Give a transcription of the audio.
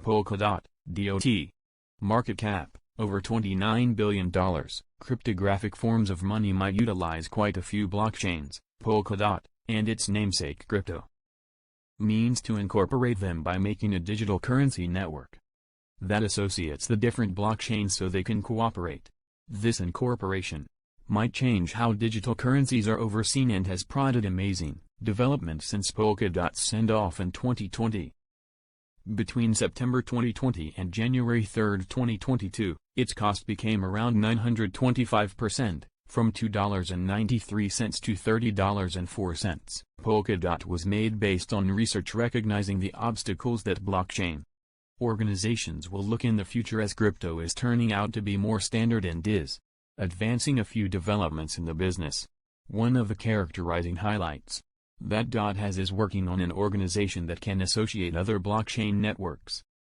Polkadot DOT. Market cap, over $29 billion. Cryptographic forms of money might utilize quite a few blockchains, Polkadot, and its namesake crypto means to incorporate them by making a digital currency network that associates the different blockchains so they can cooperate. This incorporation might change how digital currencies are overseen and has prodded amazing development since Polkadot's send-off in 2020. Between September 2020 and January 3, 2022, its cost became around 925%, from $2.93 to $30.04. Polkadot was made based on research recognizing the obstacles that blockchain organizations will look in the future as crypto is turning out to be more standard and is advancing a few developments in the business. One of the characterizing highlights that DOT has is working on an organization that can associate other blockchain networks.